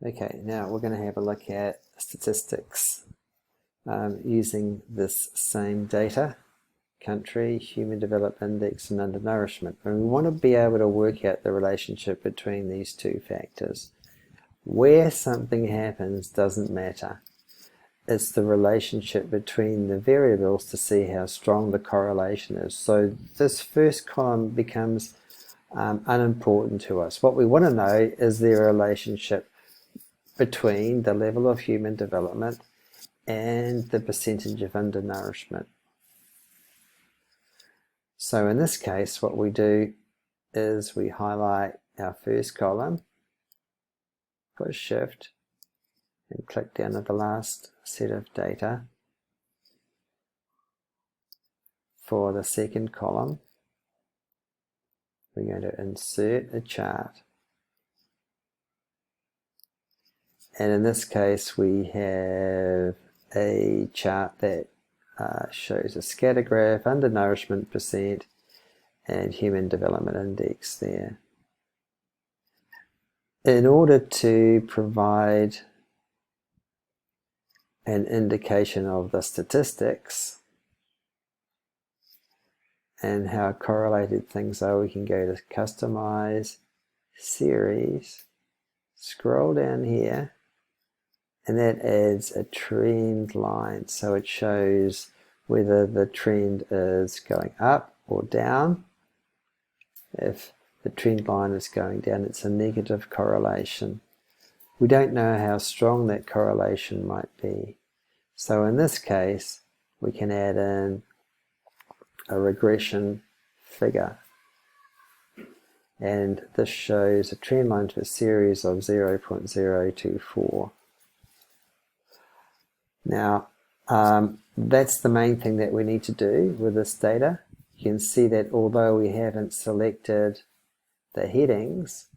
Okay, now we're going to have a look at statistics using this same data, country, human development index, and undernourishment. And we want to be able to work out the relationship between these two factors. Where something happens doesn't matter. It's the relationship between the variables to see how strong the correlation is. So this first column becomes unimportant to us. What we want to know is their relationship between the level of human development and the percentage of undernourishment. So in this case, what we do is we highlight our first column, push shift, and click down at the last set of data. For the second column, we're going to insert a chart. And in this case, we have a chart that shows a scatter graph, undernourishment percent, and human development index there. In order to provide an indication of the statistics and how correlated things are, we can go to Customize, Series, scroll down here, and that adds a trend line, so it shows whether the trend is going up or down. If the trend line is going down, it's a negative correlation. We don't know how strong that correlation might be. So in this case, we can add in a regression figure. And this shows a trend line to a series of 0.024. Now, that's the main thing that we need to do with this data. You can see that although we haven't selected the headings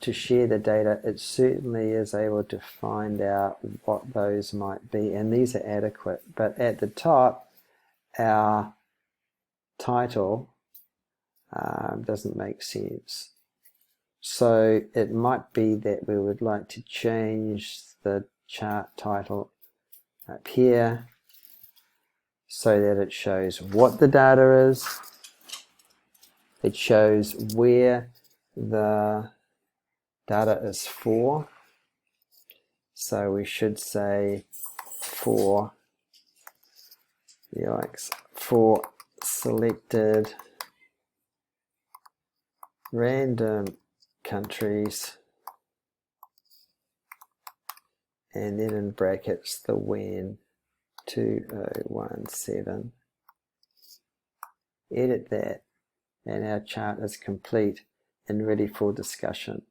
to share the data, it certainly is able to find out what those might be, and these are adequate. But at the top, our title doesn't make sense. So it might be that we would like to change the chart title up here so that it shows what the data is, it shows where the data is for. So we should say for selected random countries, and then in brackets the when 2017. Edit that, and our chart is complete and ready for discussion.